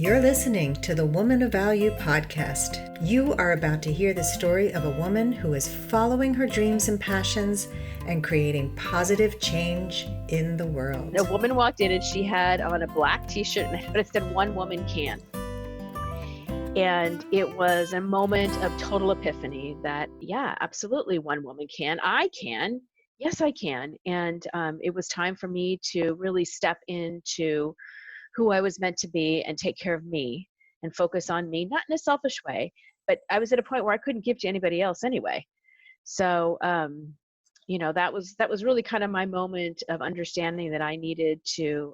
You're listening to the Woman of Value podcast. You are about to hear the story of a woman who is following her dreams and passions and creating positive change in the world. A woman walked in and she had on a black t-shirt, but it said "One Woman Can." And it was a moment of total epiphany that, yeah, absolutely, one woman can. I can. Yes, I can. And it was time for me to really step into who I was meant to be and take care of me and focus on me, not in a selfish way, but I was at a point where I couldn't give to anybody else anyway. So, that was really kind of my moment of understanding that I needed to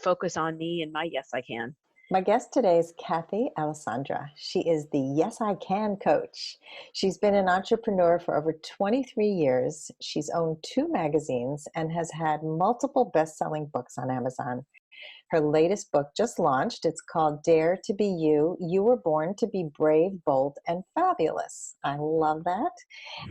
focus on me and my yes, I can. My guest today is Cathy Alessandra. She is the Yes I Can coach. She's been an entrepreneur for over 23 years. She's owned 2 magazines and has had multiple best-selling books on Amazon. Her latest book just launched. It's called Dare to Be You. You were born to be brave, bold, and fabulous. I love that.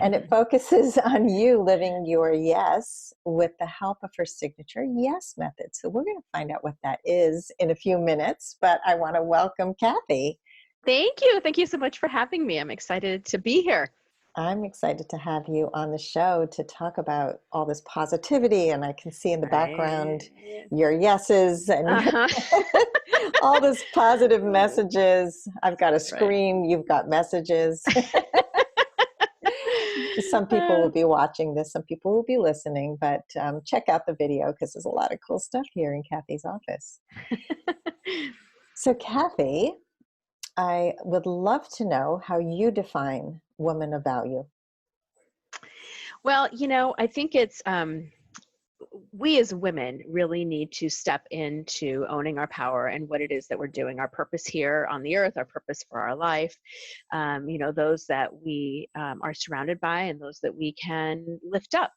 And it focuses on you living your yes with the help of her signature yes method. So we're going to find out what that is in a few minutes, but I want to welcome Cathy. Thank you. Thank you so much for having me. I'm excited to be here. I'm excited to have you on the show to talk about all this positivity, and I can see in the background your yeses and all those positive messages. I've got a screen, you've got messages. Some people will be watching this, some people will be listening, but check out the video because there's a lot of cool stuff here in Cathy's office. So Cathy, I would love to know how you define woman of value. Well, I think it's we as women really need to step into owning our power and what it is that we're doing, our purpose here on the earth, our purpose for our life, those that we are surrounded by and those that we can lift up.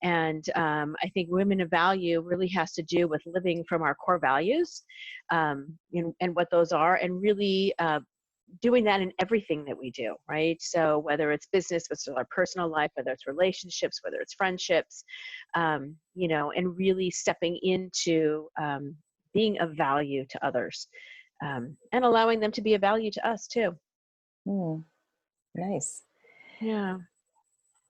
And I think women of value really has to do with living from our core values and what those are, and really doing that in everything that we do, right? So whether it's business, whether it's our personal life, whether it's relationships, whether it's friendships, and really stepping into being of value to others and allowing them to be of value to us too. Nice. Yeah.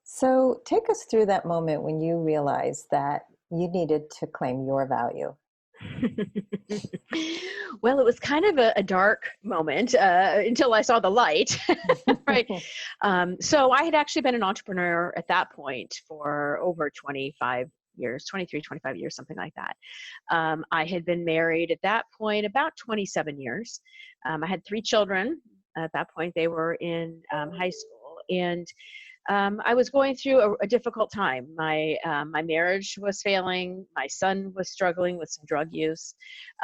So take us through that moment when you realized that you needed to claim your value. Well, it was kind of a dark moment until I saw the light, right? So I had actually been an entrepreneur at that point for over 25 years, 23, 25 years, something like that. I had been married at that point about 27 years. I had 3 children. At that point, they were in high school, and I was going through a difficult time. My marriage was failing. My son was struggling with some drug use.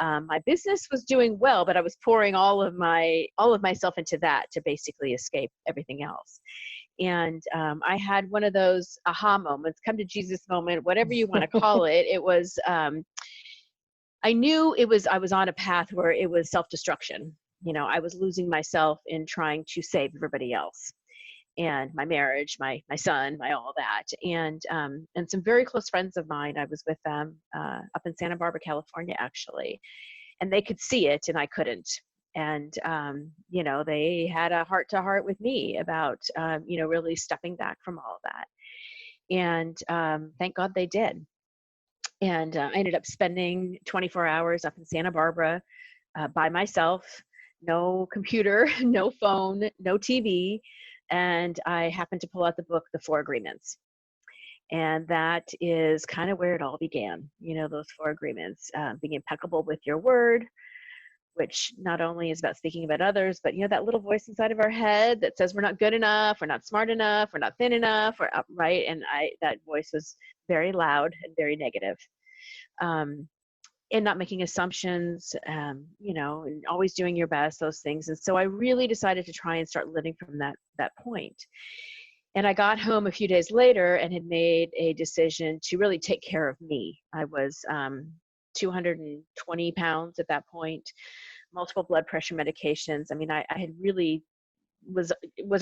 My business was doing well, but I was pouring all of myself into that to basically escape everything else. And I had one of those aha moments, come to Jesus moment, whatever you want to call it. It was I knew I was on a path where it was self-destruction. I was losing myself in trying to save everybody else. And my marriage, my son, my all that, and some very close friends of mine. I was with them up in Santa Barbara, California, actually, and they could see it, and I couldn't. And they had a heart-to-heart with me about really stepping back from all of that. And thank God they did. And I ended up spending 24 hours up in Santa Barbara by myself, no computer, no phone, no TV. And I happened to pull out the book, The 4 Agreements. And that is kind of where it all began. Those 4 agreements, being impeccable with your word, which not only is about speaking about others, but, that little voice inside of our head that says we're not good enough, we're not smart enough, we're not thin enough, we're upright. And that voice was very loud and very negative. And not making assumptions, and always doing your best, those things. And so I really decided to try and start living from that point. And I got home a few days later and had made a decision to really take care of me. I was 220 pounds at that point, multiple blood pressure medications. I mean, I had really was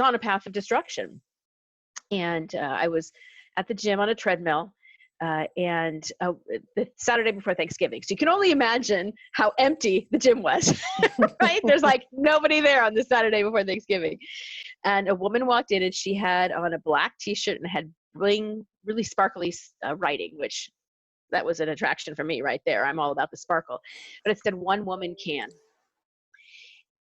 on a path of destruction. And I was at the gym on a treadmill, and the Saturday before Thanksgiving. So you can only imagine how empty the gym was, right? There's like nobody there on the Saturday before Thanksgiving. And a woman walked in and she had on a black t-shirt and had bling, really sparkly writing, which that was an attraction for me right there. I'm all about the sparkle. But it said, "One woman can."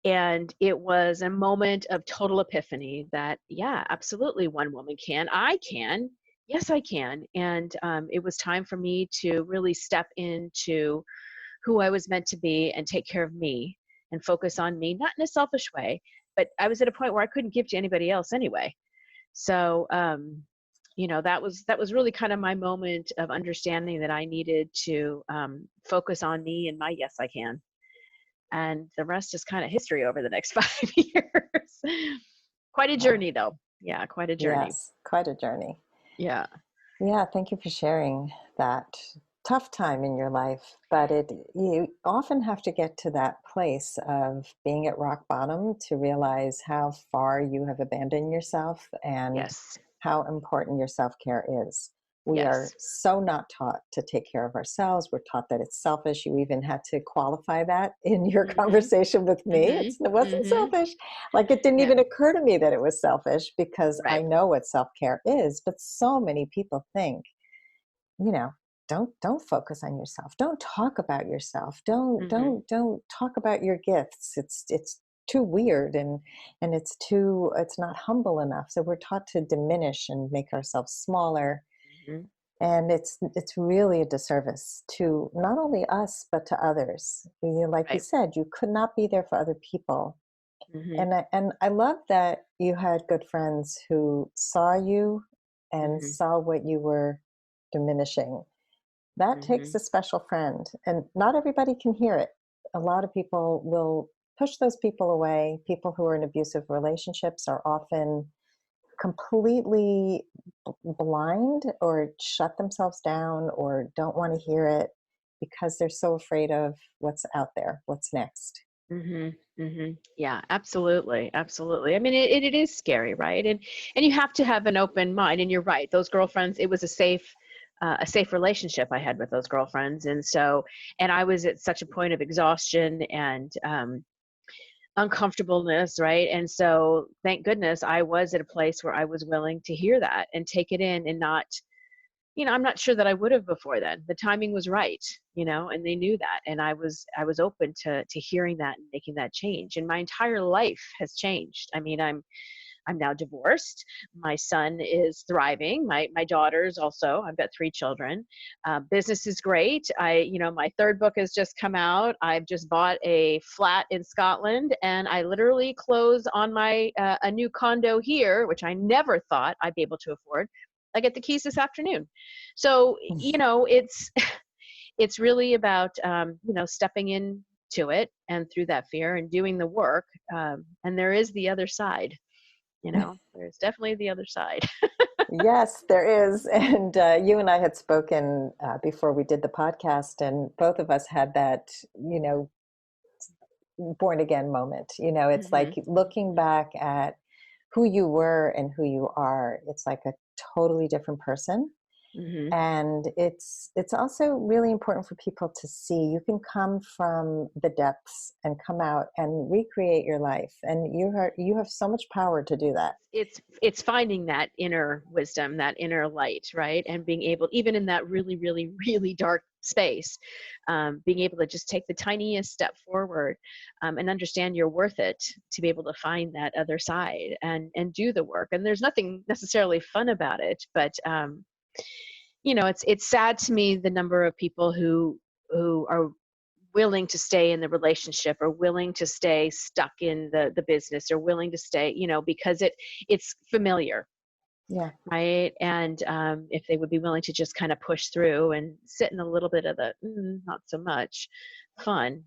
And it was a moment of total epiphany that, yeah, absolutely, one woman can. I can. Yes, I can. And it was time for me to really step into who I was meant to be and take care of me and focus on me, not in a selfish way, but I was at a point where I couldn't give to anybody else anyway. So, that was really kind of my moment of understanding that I needed to focus on me and my yes, I can. And the rest is kind of history over the next 5 years. Quite a Wow. journey, though. Yeah, quite a journey. Yes, quite a journey. Yeah. Yeah, thank you for sharing that tough time in your life. But you often have to get to that place of being at rock bottom to realize how far you have abandoned yourself and Yes. how important your self-care is. We are Yes. so not taught to take care of ourselves. We're taught that it's selfish. You even had to qualify that in your Mhm. conversation with me. Mhm. It wasn't Mhm. selfish. Like it didn't Yeah. even occur to me that it was selfish because I Right. know what self-care is, but so many people think, you know, don't focus on yourself. Don't talk about yourself. Don't Mhm. don't don't talk about your gifts. It's too weird and it's not humble enough. So we're taught to diminish and make ourselves smaller, Mhm. and it's really a disservice to not only us but to others. Like you Right. said, you could not be there for other people. Mhm. And I love that you had good friends who saw you and Mhm. saw what you were diminishing. That takes Mhm. a special friend, and not everybody can hear it. A lot of people will push those people away. People who are in abusive relationships are often completely blind or shut themselves down or don't want to hear it because they're so afraid of what's out there, what's next. Mhm. Mhm. Yeah, absolutely. Absolutely. I mean, it is scary, right? And you have to have an open mind. And you're right. Those girlfriends, it was a safe relationship I had with those girlfriends. And I was at such a point of exhaustion and uncomfortableness, right? And so thank goodness I was at a place where I was willing to hear that and take it in and not, I'm not sure that I would have before then. The timing was right, and they knew that. And I was open to hearing that and making that change. And my entire life has changed. I mean, I'm now divorced. My son is thriving. My daughters also. I've got 3 children. Business is great. My third book has just come out. I've just bought a flat in Scotland, and I literally close on my a new condo here, which I never thought I'd be able to afford. I get the keys this afternoon. So it's it's really about stepping into it and through that fear and doing the work. And there is the other side. There's definitely the other side. Yes, there is. And you and I had spoken before we did the podcast, and both of us had that, born again moment. It's Mhm. like looking back at who you were and who you are. It's like a totally different person. Mhm. And it's also really important for people to see you can come from the depths and come out and recreate your life, and you have so much power to do that. It's finding that inner wisdom, that inner light, right? And being able, even in that really, really, really dark space, being able to just take the tiniest step forward, and understand you're worth it to be able to find that other side and do the work. And there's nothing necessarily fun about it, but it's sad to me the number of people who are willing to stay in the relationship or willing to stay stuck in the business or willing to stay, because it's familiar, Yeah. right? And if they would be willing to just kind of push through and sit in a little bit of the not so much fun,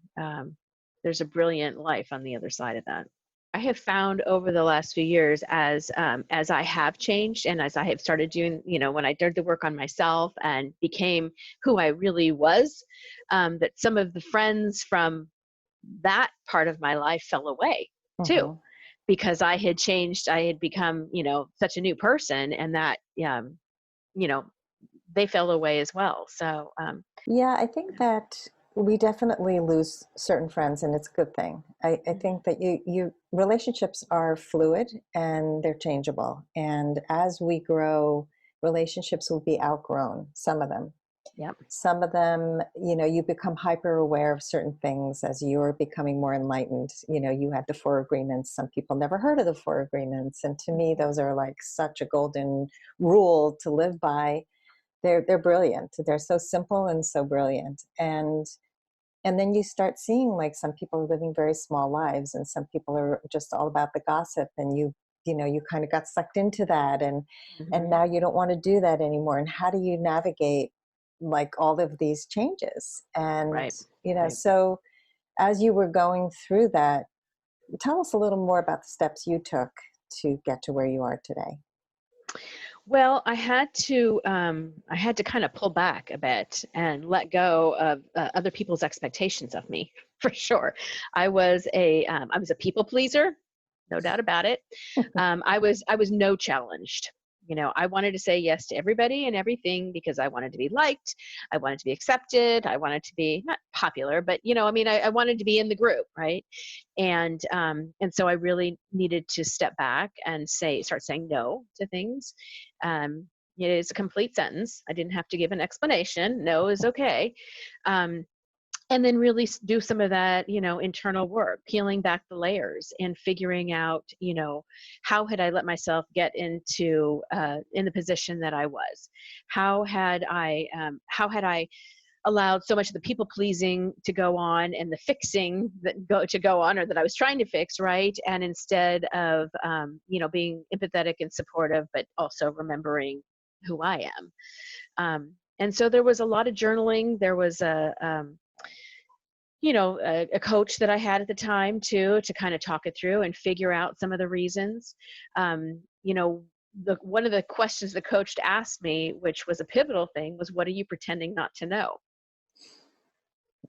there's a brilliant life on the other side of that. I have found over the last few years as I have changed and as I have started doing, when I did the work on myself and became who I really was, that some of the friends from that part of my life fell away too, Hmm. because I had changed. I had become, such a new person, and that, you know, they fell away as well. So, Yeah, I think that we definitely lose certain friends, and it's a good thing. I mhm, think that you relationships are fluid and they're changeable. And as we grow, relationships will be outgrown, some of them. yep. Some of them, you become hyper aware of certain things as you're becoming more enlightened. You had the four agreements. Some people never heard of the four agreements. And to me, Mhm. those are like such a golden rule to live by. They're brilliant. They're so simple and so brilliant. And then you start seeing like some people are living very small lives and some people are just all about the gossip, and you kind of got sucked into that, and Mhm. now you don't want to do that anymore. And how do you navigate like all of these changes? And Right. Right. so as you were going through that, tell us a little more about the steps you took to get to where you are today. Well, I had to kind of pull back a bit and let go of other people's expectations of me, for sure. I was a people pleaser, no doubt about it. I was no challenged. I wanted to say yes to everybody and everything because I wanted to be liked, I wanted to be accepted, I wanted to be not popular, but I mean, I wanted to be in the group, right? And so I really needed to step back and start saying no to things. It is a complete sentence. I didn't have to give an explanation. No is okay. Um, and then really do some of that, internal work, peeling back the layers and figuring out, how had I let myself get into in the position that I was? How had I allowed so much of the people pleasing to go on and the fixing to go on, or that I was trying to fix, right? And instead of being empathetic and supportive, but also remembering who I am. And so there was a lot of journaling. There was a coach that I had at the time too, to kind of talk it through and figure out some of the reasons. Um, you know, the one of the questions the coach asked me, which was a pivotal thing, was, "What are you pretending not to know?"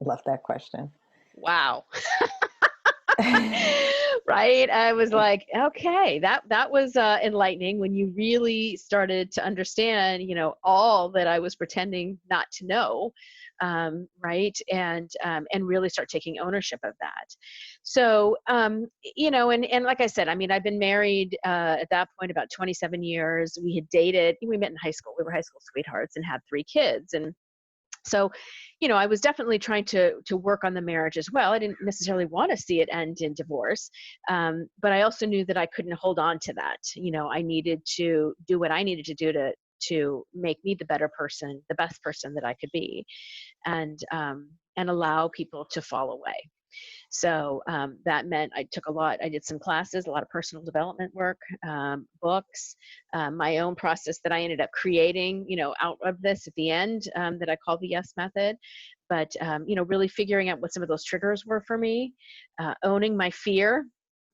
Love that question. Wow. Right? I was like, okay, that was enlightening when you really started to understand, all that I was pretending not to know, right? And really start taking ownership of that. So, and like I said, I mean, I've been married at that point about 27 years. We had dated. We met in high school. We were high school sweethearts and had 3 kids, and so, I was definitely trying to work on the marriage as well. I didn't necessarily want to see it end in divorce, but I also knew that I couldn't hold on to that. I needed to do what I needed to do to make me the better person, the best person that I could be, and allow people to fall away. So that meant I did some classes, a lot of personal development work, books, my own process that I ended up creating, out of this at the end, that I call the Yes Method. But, really figuring out what some of those triggers were for me, owning my fear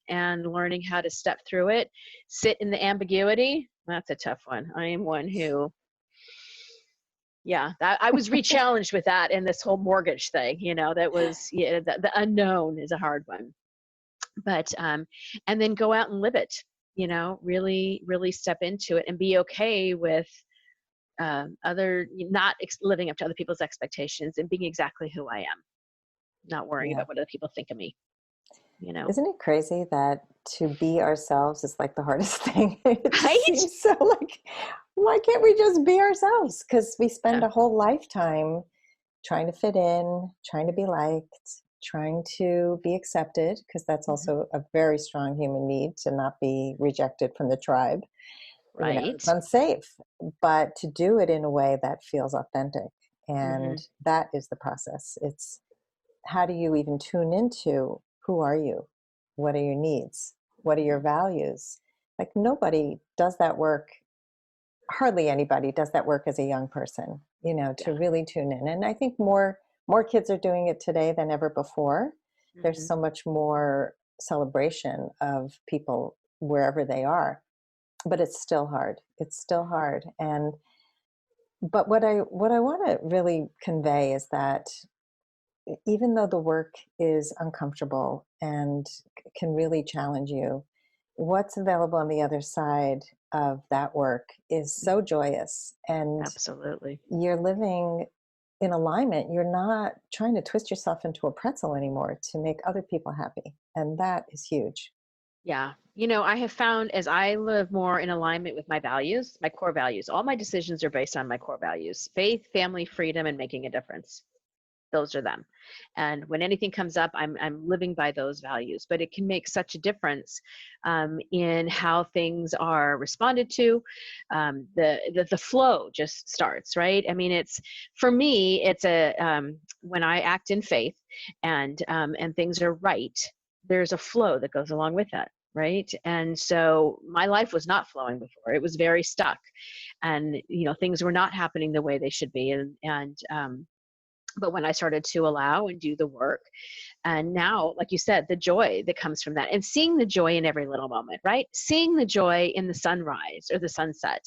and learning how to step through it, sit in the ambiguity. That's a tough one. I am one who, yeah, that I was re-challenged with that in this whole mortgage thing. That was, yeah, the unknown is a hard one. But and then go out and live it. Really, really step into it and be okay with other not living up to other people's expectations and being exactly who I am, not worrying Yeah. about what other people think of me. You know, Isn't it crazy that to be ourselves is like the hardest thing? It just right? seems so like, why can't we just be ourselves? Because we spend Yeah. a whole lifetime trying to fit in, trying to be liked, trying to be accepted, because that's Mhm. also a very strong human need to not be rejected from the tribe. It's Right. unsafe, but to do it in a way that feels authentic. And Hmm. that is the process. It's how do you even tune into who are you? What are your needs? What are your Hmm. values? Like nobody does that work, hardly anybody does that work as a young person, to Yeah. really tune in. And I think more kids are doing it today than ever before. There's Hmm. so much more celebration of people wherever they are, but it's still hard. It's still Hmm. hard. And but what I want to really convey is that even though the work is uncomfortable and can really challenge you, what's available on the other side of that work is so joyous, and Absolutely. you're living in alignment. You're not trying to twist yourself into a pretzel anymore to make other people happy. And that is huge. Yeah. I have found as I live more in alignment with my values, my core values, all my decisions are based on my core values: faith, family, freedom, and making a difference. Those are them. And when anything comes up, I'm living by those values. But it can make such a difference in how things are responded to. The flow just starts, right? I mean, it's for me, it's a when I act in faith and things are right, there's a flow that goes along with that. Right. And so my life was not flowing before. It was very stuck. And, things were not happening the way they should be. And but when I started to allow and do the work, and now, like you said, the joy that comes from that, and seeing the joy in every little moment, right? Seeing the joy in the sunrise or the sunset,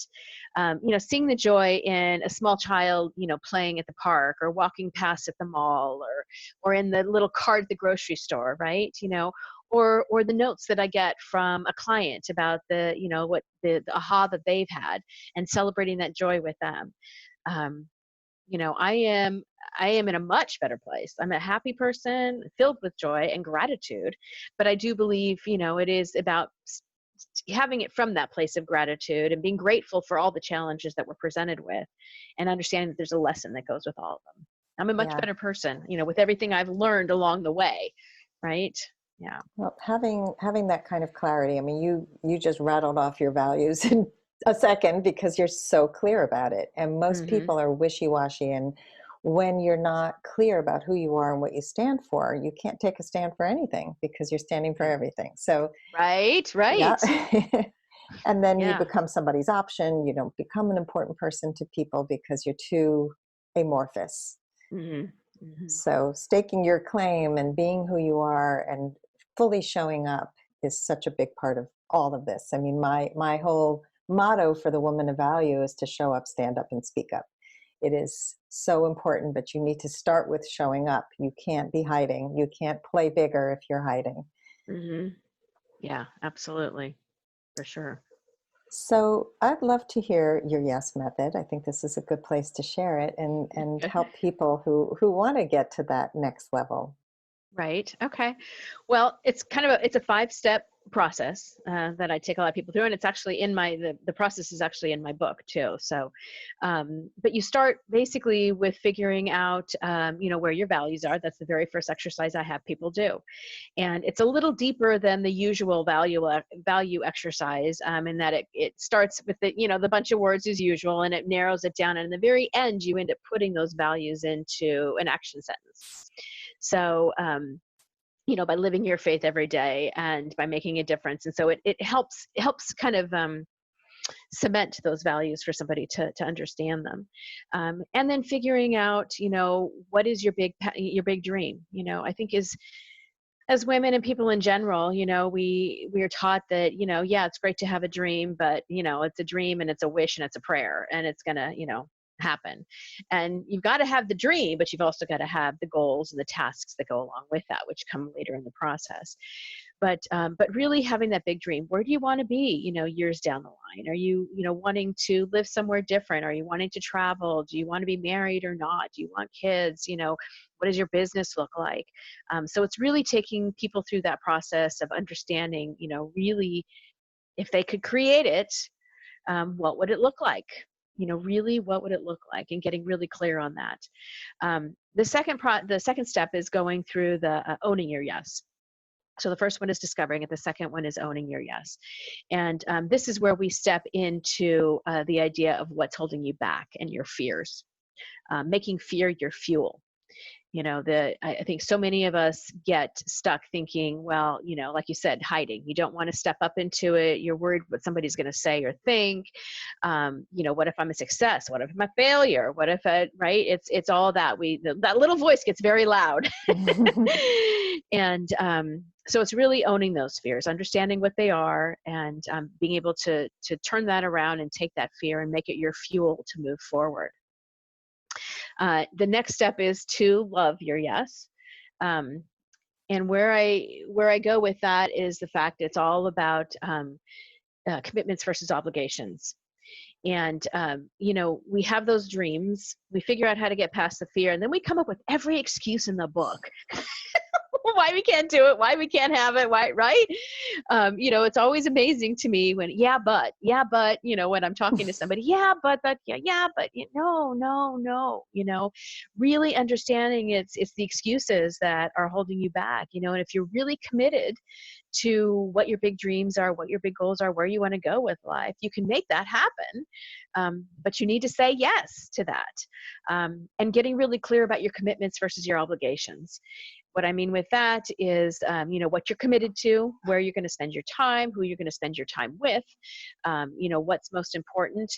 seeing the joy in a small child, playing at the park or walking past at the mall, or in the little cart at the grocery store, right? Or the notes that I get from a client about what the aha that they've had, and celebrating that joy with them. Um, I am in a much better place. I'm a happy person filled with joy and gratitude. But I do believe, it is about having it from that place of gratitude and being grateful for all the challenges that we're presented with, and understanding that there's a lesson that goes with all of them. I'm a much Yeah. better person, with everything I've learned along the way. Right. Yeah. Well, having that kind of clarity, I mean, you just rattled off your values in a second because you're so clear about it. And most Hmm. people are wishy-washy. And when you're not clear about who you are and what you stand for, you can't take a stand for anything because you're standing for Right. everything. So, Right. yeah. Right. And then you Yeah. become somebody's option. You don't become an important person to people because you're too amorphous. Hmm. Hmm. So staking your claim and being who you are and fully showing up is such a big part of all of this. I mean, my whole motto for the Woman of Value is to show up, stand up, and speak up. It is so important, but you need to start with showing up. You can't be hiding. You can't play bigger if you're hiding. Hmm. Yeah, absolutely. For sure. So I'd love to hear your yes method. I think this is a good place to share it and help people who want to get to that next level. Right. Okay. Well, it's a 5-step process that I take a lot of people through, and it's actually in the process is actually in my book too. So, but you start basically with figuring out, where your values are. That's the very first exercise I have people do, and it's a little deeper than the usual value exercise, in that it starts with the bunch of words as usual, and it narrows it down, and in the very end, you end up putting those values into an action sentence. So, by living your faith every day and by making a difference. And so it helps kind of cement those values for somebody to understand them. And then figuring out, what is your big dream. I think as women and people in general, we are taught that, yeah, it's great to have a dream, but it's a dream and it's a wish and it's a prayer and it's gonna, happen. And you've got to have the dream, but you've also got to have the goals and the tasks that go along with that, which come later in the process. But really having that big dream. Where do you want to be, years down the line? Are you, wanting to live somewhere different? Are you wanting to travel? Do you want to be married or not? Do you want kids? What does your business look like? So it's really taking people through that process of understanding, really, if they could create it, what would it look like? Really, what would it look like? And getting really clear on that. The second step is going through the owning your yes. So the first one is discovering it. The second one is owning your yes. And this is where we step into the idea of what's holding you back and your fears, making fear your fuel. I think so many of us get stuck thinking, well, like you said, hiding. You don't want to step up into it. You're worried what somebody's going to say or think. What if I'm a success? What if I'm a failure? What if right? It's all that that little voice gets very loud. And so it's really owning those fears, understanding what they are, and being able to turn that around and take that fear and make it your fuel to move forward. The next step is to love your yes. Um, And where I go with that is the fact it's all about commitments versus obligations. And we have those dreams, we figure out how to get past the fear, and then we come up with every excuse in the book why we can't do it, why we can't have it, why, right? It's always amazing to me when, when I'm talking to somebody, no, no, no, really understanding it's the excuses that are holding you back, and if you're really committed to what your big dreams are, what your big goals are, where you want to go with life, you can make that happen. But you need to say yes to that, and getting really clear about your commitments versus your obligations. What I mean with that is, what you're committed to, where you're going to spend your time, who you're going to spend your time with, what's most important,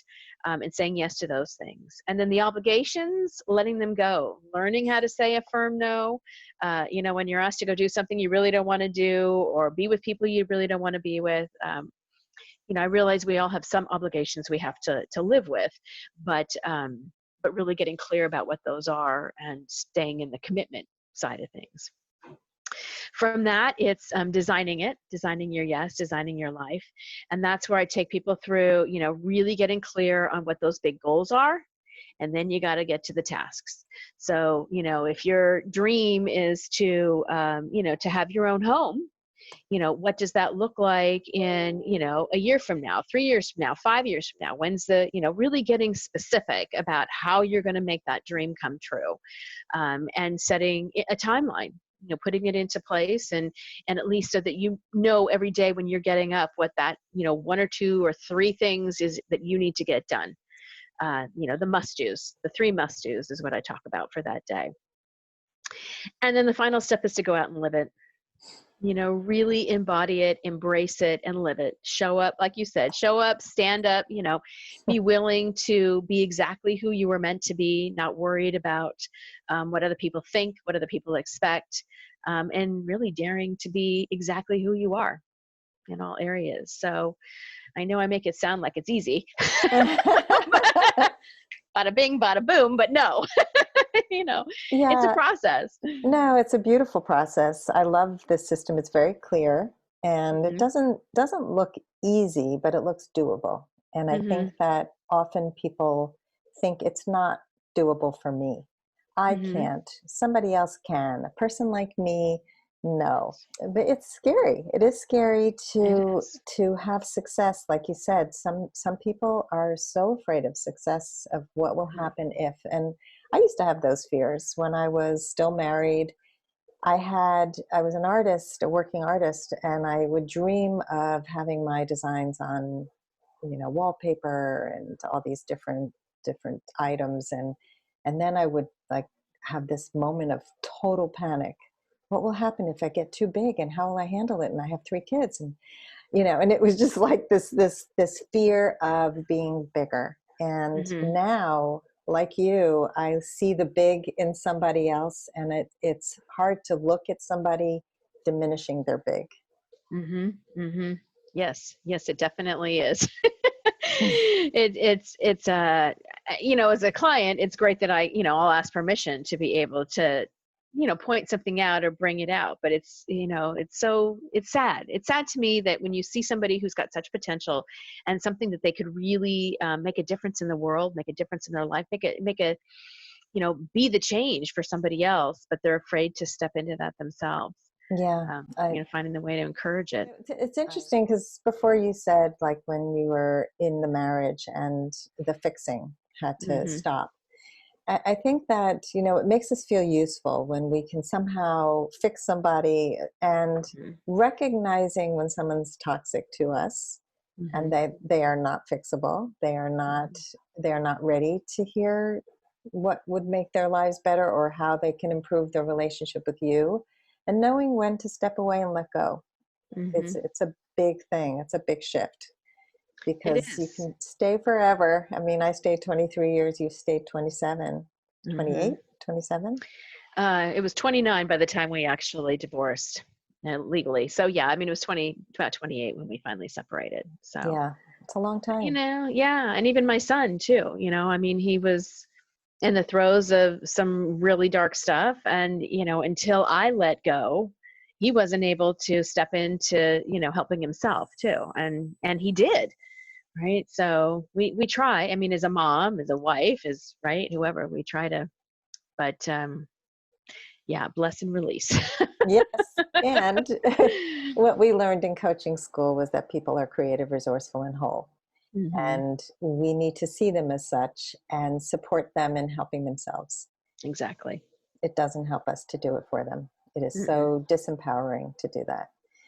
and saying yes to those things. And then the obligations, letting them go, learning how to say a firm no. When you're asked to go do something you really don't want to do, or be with people you really don't want to be with. I realize we all have some obligations we have to live with, but really getting clear about what those are and staying in the commitment side of things. From that, it's designing your yes, designing your life. And that's where I take people through, really getting clear on what those big goals are. And then you got to get to the tasks. So, if your dream is to have your own home, what does that look like in, a year from now, 3 years from now, 5 years from now? When's the, really getting specific about how you're going to make that dream come true, and setting a timeline, putting it into place, and at least so that every day when you're getting up what that, 1 or 2 or 3 things is that you need to get done. The must-dos, the 3 must-dos is what I talk about for that day. And then the final step is to go out and live it. Really embody it, embrace it, and live it. Show up, like you said, show up, stand up, be willing to be exactly who you were meant to be, not worried about what other people think, what other people expect, and really daring to be exactly who you are in all areas. So I know I make it sound like it's easy. Bada bing, bada boom, but no, it's a process. No, it's a beautiful process. I love this system. It's very clear, and it doesn't look easy, but it looks doable. And I think that often people think it's not doable for me. I can't. Somebody else can. A person like me, no. But it's scary. It is scary to have success. Like you said, some people are so afraid of success, of what will happen if. And I used to have those fears when I was still married. I was an artist, a working artist, and I would dream of having my designs on, wallpaper and all these different items, and then I would like have this moment of total panic. What will happen if I get too big, and how will I handle it? And I have 3 kids, and and it was just like this fear of being bigger. And now, like you, I see the big in somebody else, and it's hard to look at somebody diminishing their big. Yes, it definitely is. It's as a client, it's great that I'll ask permission to be able to point something out or bring it out, but it's sad. It's sad to me that when you see somebody who's got such potential and something that they could really make a difference in the world, make a difference in their life, make a be the change for somebody else, but they're afraid to step into that themselves. Yeah. Finding the way to encourage it. It's interesting because before you said, like, when you were in the marriage and the fixing had to stop. I think that, it makes us feel useful when we can somehow fix somebody, and recognizing when someone's toxic to us and they are not fixable. They are not ready to hear what would make their lives better or how they can improve their relationship with you, and knowing when to step away and let go. It's a big thing. It's a big shift. Because you can stay forever. I mean, I stayed 23 years, you stayed 27, 28, 27? It was 29 by the time we actually divorced legally. So yeah, I mean, it was about 28 when we finally separated. So yeah, it's a long time. Yeah. And even my son too, I mean, he was in the throes of some really dark stuff. And, until I let go he wasn't able to step into, helping himself too. And he did. Right. So we try, I mean, as a mom, as a wife, as right, whoever, we try to, but yeah, bless and release. Yes. And what we learned in coaching school was that people are creative, resourceful, and whole. Hmm. And we need to see them as such and support them in helping themselves. Exactly. It doesn't help us to do it for them. It is Mm-mm. so disempowering to do that.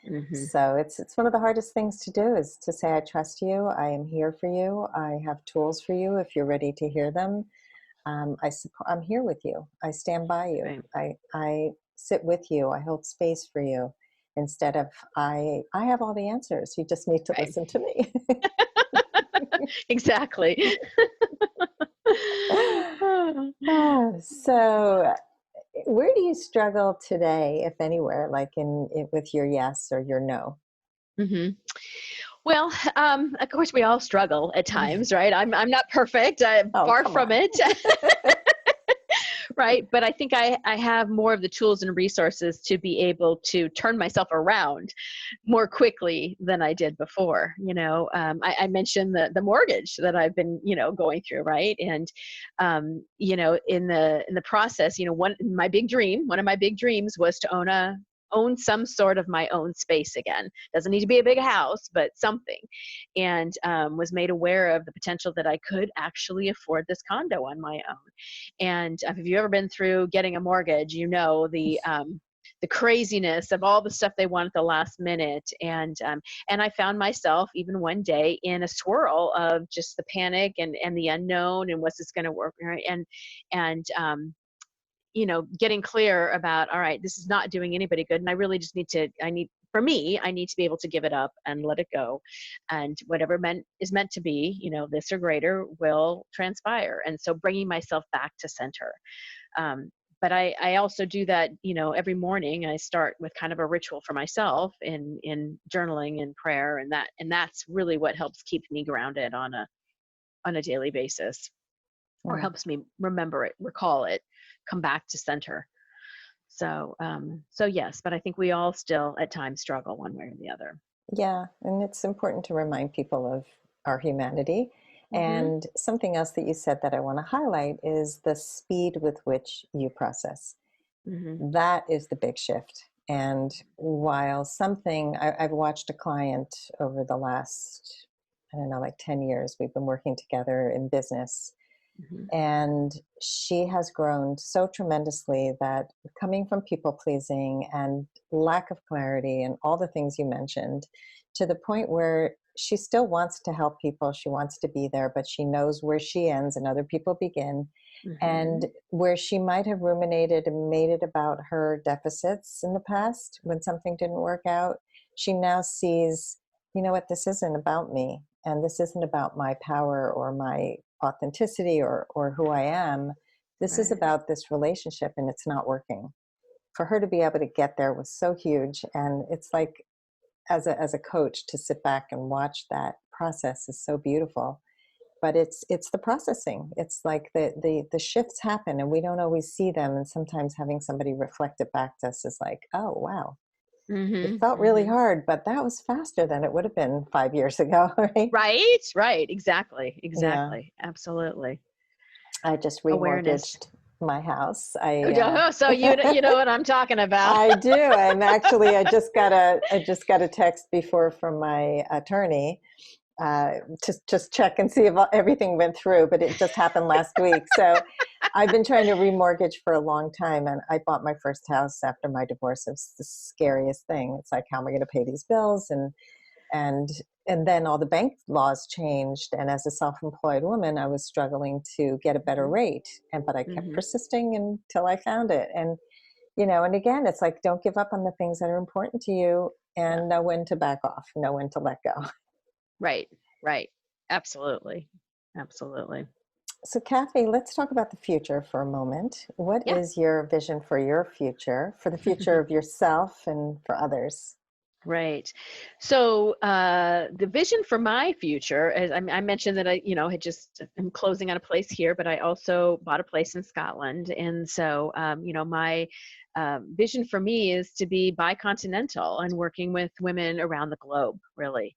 Hmm. So it's one of the hardest things to do, is to say, I trust you. I am here for you. I have tools for you if you're ready to hear them. I'm here with you. I stand by you. Right. I sit with you. I hold space for you. Instead of, I have all the answers. You just need to Right. listen to me. Exactly. So, where do you struggle today, if anywhere, like with your yes or your no? Hmm. Well, of course, we all struggle at times, right? I'm not perfect. I'm Oh, far come from on. it. Right. But I think I have more of the tools and resources to be able to turn myself around more quickly than I did before. I mentioned the mortgage that I've been, going through. Right. And, in the process, one of my big dreams was to own some sort of my own space again. Doesn't need to be a big house, but something. And was made aware of the potential that I could actually afford this condo on my own. And if you've ever been through getting a mortgage, the craziness of all the stuff they want at the last minute. And I found myself even one day in a swirl of just the panic and the unknown and what's this going to work, right? And getting clear about, all right, this is not doing anybody good. And I really just for me, I need to be able to give it up and let it go. And whatever is meant to be, this or greater will transpire. And so bringing myself back to center. But I also do that, every morning. I start with kind of a ritual for myself in journaling and prayer. And that's really what helps keep me grounded on a daily basis, or Mm. helps me remember it, recall it, come back to center. So yes, but I think we all still at times struggle one way or the other. Yeah, and it's important to remind people of our humanity. Hmm. And something else that you said that I want to highlight is the speed with which you process. Hmm. That is the big shift. And while I've watched a client over the last, I don't know, like 10 years, we've been working together in business. Hmm. And she has grown so tremendously that, coming from people pleasing and lack of clarity and all the things you mentioned, to the point where she still wants to help people, she wants to be there, but she knows where she ends and other people begin. Hmm. And where she might have ruminated and made it about her deficits in the past when something didn't work out, she now sees, you know what, this isn't about me. And this isn't about my power or my authenticity or who I am. This is Right. about this relationship, and it's not working. For her to be able to get there was so huge. And it's like, as a coach, to sit back and watch that process is so beautiful. But it's the processing. It's like the shifts happen and we don't always see them. And sometimes having somebody reflect it back to us is like, oh wow, it Hmm. felt really Hmm. hard, but that was faster than it would have been 5 years ago, right? Right. Right. Exactly. Yeah. Exactly. Absolutely. I just Awareness. remortgaged my house. Oh, so you know what I'm talking about. I do. I'm actually, I just got a text before from my attorney, to just check and see if everything went through, but it just happened last week. So I've been trying to remortgage for a long time, and I bought my first house after my divorce. It was the scariest thing. It's like, how am I going to pay these bills? And and then all the bank laws changed, and as a self-employed woman, I was struggling to get a better Hmm. rate, but I kept Hmm. persisting until I found it. And again, it's like, don't give up on the things that are important to you, Yeah. and know when to back off, know when to let go. Right. Right. Absolutely. Absolutely. So, Kathy, let's talk about the future for a moment. What Yeah. is your vision for your future, for the future of yourself and for others? Right. So the vision for my future, as I mentioned that had just I'm closing on a place here, but I also bought a place in Scotland, and so my vision for me is to be bicontinental and working with women around the globe, really.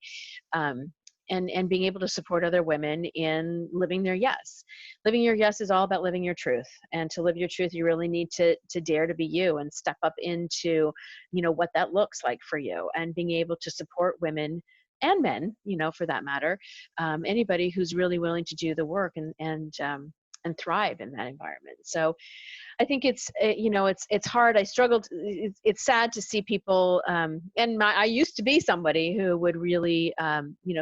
um, and being able to support other women in living their yes. Living your yes is all about living your truth, and to live your truth, you really need to dare to be you and step up into, what that looks like for you, and being able to support women and men, for that matter, anybody who's really willing to do the work and thrive in that environment. So I think it's hard. I struggled. It's sad to see people, and I used to be somebody who would really,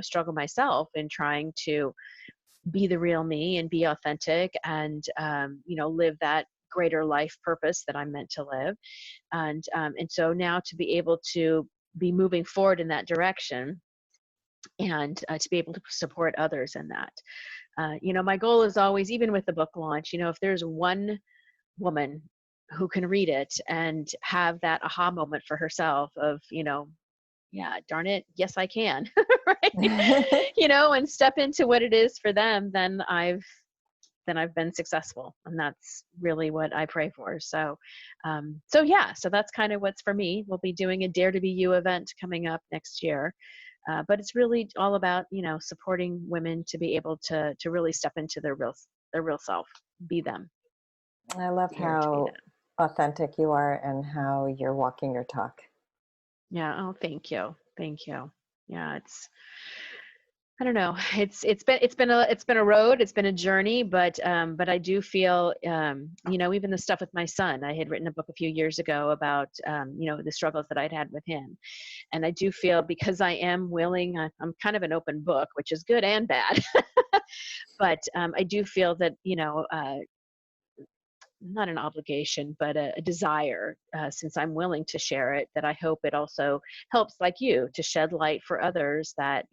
struggle myself in trying to be the real me and be authentic and, live that greater life purpose that I'm meant to live. And so now to be able to be moving forward in that direction and to be able to support others in that. My goal is always, even with the book launch, if there's one woman who can read it and have that aha moment for herself of, yeah, darn it, yes, I can, right? And step into what it is for them, then I've been successful, and that's really what I pray for. So that's kind of what's for me. We'll be doing a Dare to Be You event coming up next year. But it's really all about, supporting women to be able to really step into their real self, be them. I love Dare to be how them. authentic you are and how you're walking your talk. Yeah. Oh, thank you. Thank you. Yeah. I don't know. It's been a road. It's been a journey, but I do feel, even the stuff with my son. I had written a book a few years ago about, the struggles that I'd had with him, and I do feel, because I am willing. I'm kind of an open book, which is good and bad. But I do feel that, not an obligation, but a desire, since I'm willing to share it, that I hope it also helps, like you, to shed light for others that,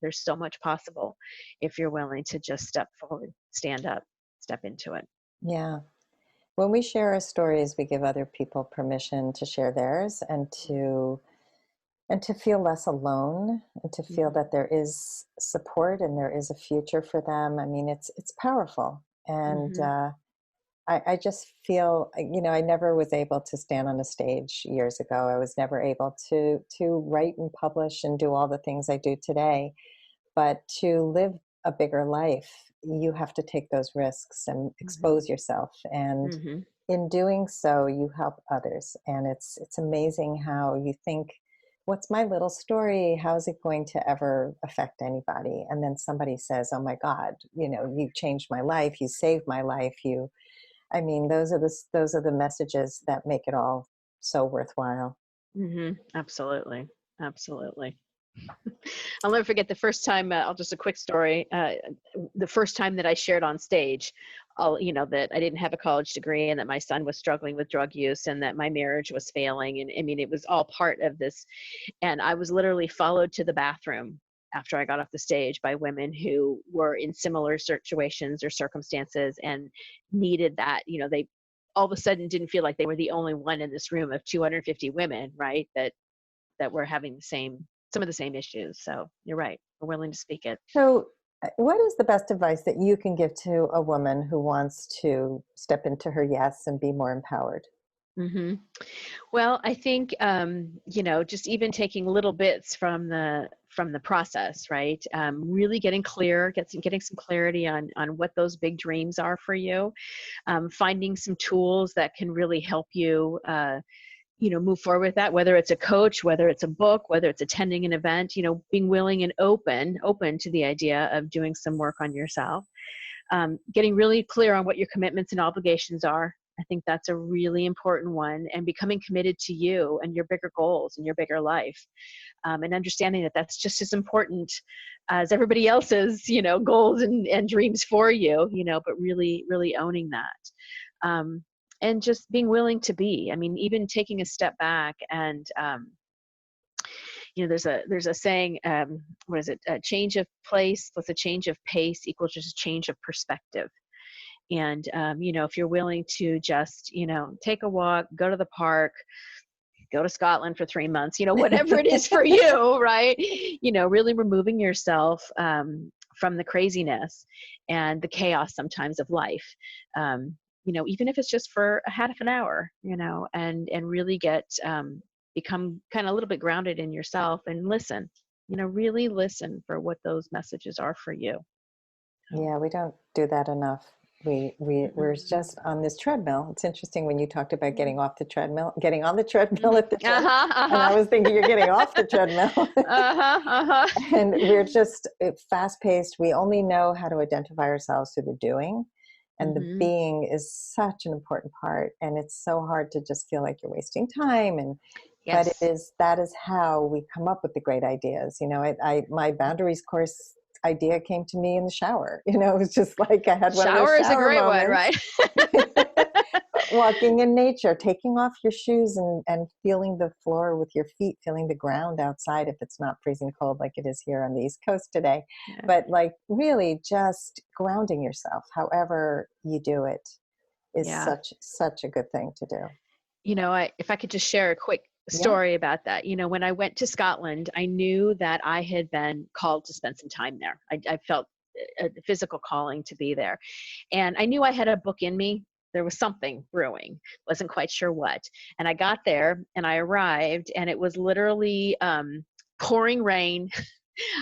there's so much possible if you're willing to just step forward, stand up, step into it. Yeah. When we share our stories, we give other people permission to share theirs and to feel less alone and to feel Mhm. that there is support and there is a future for them. I mean, it's powerful. And Mhm. I just feel, I never was able to stand on a stage years ago. I was never able to write and publish and do all the things I do today. But to live a bigger life, you have to take those risks and Mhm. expose yourself. And Mhm. in doing so, you help others. And it's amazing how you think, what's my little story? How's it going to ever affect anybody? And then somebody says, oh my God, you changed my life, you saved my life, I mean, those are the messages that make it all so worthwhile. Mhm. Absolutely. Absolutely. I'll never forget the first time. I'll just a quick story. The first time that I shared on stage, that I didn't have a college degree and that my son was struggling with drug use and that my marriage was failing. And I mean, it was all part of this. And I was literally followed to the bathroom after I got off the stage by women who were in similar situations or circumstances and needed that. They all of a sudden didn't feel like they were the only one in this room of 250 women, right? That were having some of the same issues. So you're right. We're willing to speak it. So, what is the best advice that you can give to a woman who wants to step into her yes and be more empowered? hmm Well, I think, just even taking little bits from the process, right? Really getting clear, getting some clarity on what those big dreams are for you. Finding some tools that can really help you. Move forward with that, whether it's a coach, whether it's a book, whether it's attending an event, being willing and open to the idea of doing some work on yourself. Getting really clear on what your commitments and obligations are. I think that's a really important one, and becoming committed to you and your bigger goals and your bigger life, and understanding that that's just as important as everybody else's, goals and dreams for you, but really, really owning that. And just being willing to be. I mean, even taking a step back and, there's a saying, what is it? A change of place plus a change of pace equals just a change of perspective. And if you're willing to just, take a walk, go to the park, go to Scotland for 3 months, whatever it is for you, right? Really removing yourself from the craziness and the chaos sometimes of life. Even if it's just for a half an hour, and really become kind of a little bit grounded in yourself and listen, really listen for what those messages are for you. Yeah, we don't do that enough. We're Mm-mm. just on this treadmill. It's interesting when you talked about getting off the treadmill, getting on the treadmill Mhm. at the gym, Uh-huh, and I uh-huh. was thinking you're getting off the treadmill. Uh-huh, uh-huh. And we're just fast paced. We only know how to identify ourselves through the doing, and the Mhm. being is such an important part. And it's so hard to just feel like you're wasting time. But Yes. that is how we come up with the great ideas. My boundaries course idea came to me in the shower. It was just like I had one of those Shower is a shower great one, moments. right? Walking in nature, taking off your shoes and feeling the floor with your feet, feeling the ground outside if it's not freezing cold like it is here on the East Coast today. Yeah. But like really just grounding yourself, however you do it, is Yeah. such a good thing to do. If I could just share a quick Yeah. story about that. When I went to Scotland, I knew that I had been called to spend some time there. I felt a physical calling to be there. And I knew I had a book in me. There was something brewing, wasn't quite sure what. And I got there and I arrived, and it was literally pouring rain.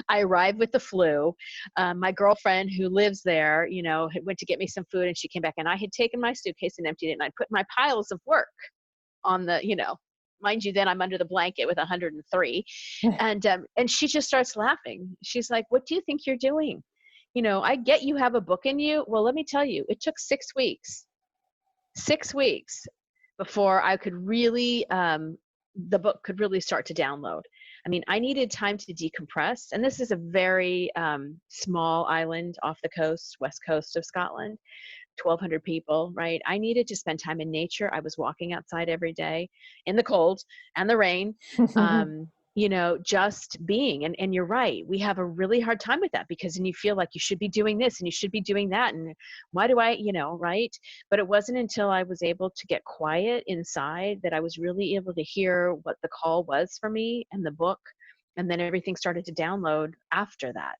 I arrived with the flu. My girlfriend who lives there, went to get me some food, and she came back, and I had taken my suitcase and emptied it, and I put my piles of work on the, mind you, then I'm under the blanket with 103. And she just starts laughing. She's like, "What do you think you're doing? I get you have a book in you. Well, let me tell you, it took 6 weeks before I could really, the book could really start to download. I mean, I needed time to decompress. And this is a very small island off the coast, west coast of Scotland, 1,200 people, right? I needed to spend time in nature. I was walking outside every day in the cold and the rain, just being. And you're right. We have a really hard time with that, because then you feel like you should be doing this and you should be doing that. And why do I, right? But it wasn't until I was able to get quiet inside that I was really able to hear what the call was for me and the book. And then everything started to download after that.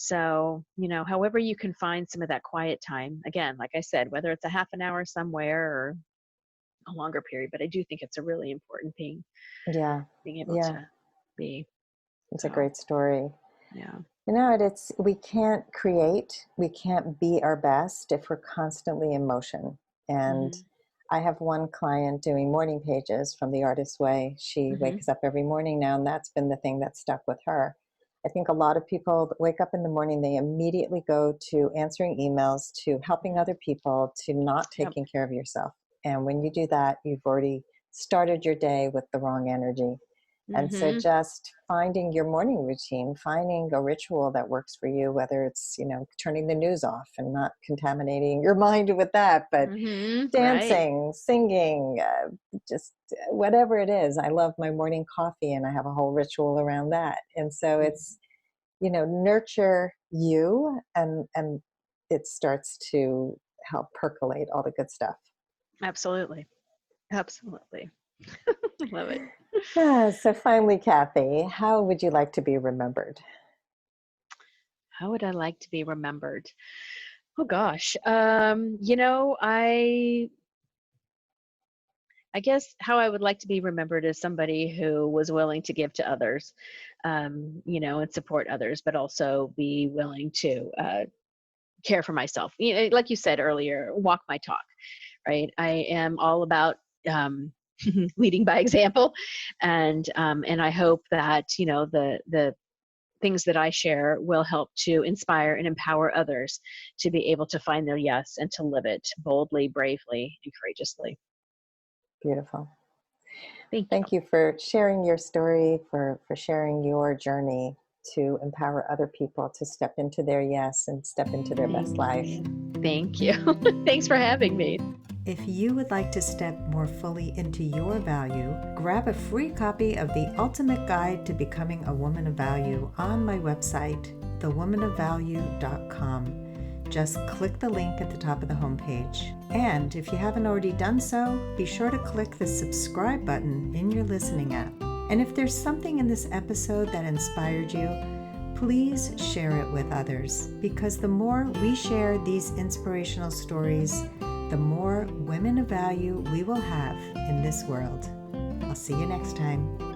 So, however you can find some of that quiet time, again, like I said, whether it's a half an hour somewhere or a longer period, but I do think it's a really important thing, Yeah. being able Yeah. to be. It's a So, great story. yeah. We can't create, we can't be our best if we're constantly in motion. And Mm-hmm. I have one client doing morning pages from the Artist's Way. She Mm-hmm. wakes up every morning now, and that's been the thing that stuck with her. I think a lot of people that wake up in the morning, they immediately go to answering emails, to helping other people, to not Yep. taking care of yourself. And when you do that, you've already started your day with the wrong energy. And so Mm-hmm. just finding your morning routine, finding a ritual that works for you, whether it's, turning the news off and not contaminating your mind with that, but Mm-hmm. Right. dancing, singing, just whatever it is. I love my morning coffee, and I have a whole ritual around that. And so it's, nurture you, and it starts to help percolate all the good stuff. Absolutely. Absolutely. I love it. So finally, Cathy, how would you like to be remembered? How would I like to be remembered? Oh gosh. I guess how I would like to be remembered is somebody who was willing to give to others, and support others, but also be willing to care for myself. Like you said earlier, walk my talk, right? I am all about leading by example, and I hope that the things that I share will help to inspire and empower others to be able to find their yes and to live it boldly, bravely, and courageously. Beautiful. Thank you. Thank you for sharing your story, for sharing your journey to empower other people to step into their yes and step into their best life. Thank you. Thanks for having me. If you would like to step more fully into your value, grab a free copy of The Ultimate Guide to Becoming a Woman of Value on my website, thewomanofvalue.com. Just click the link at the top of the homepage. And if you haven't already done so, be sure to click the subscribe button in your listening app. And if there's something in this episode that inspired you, please share it with others, because the more we share these inspirational stories, the more women of value we will have in this world. I'll see you next time.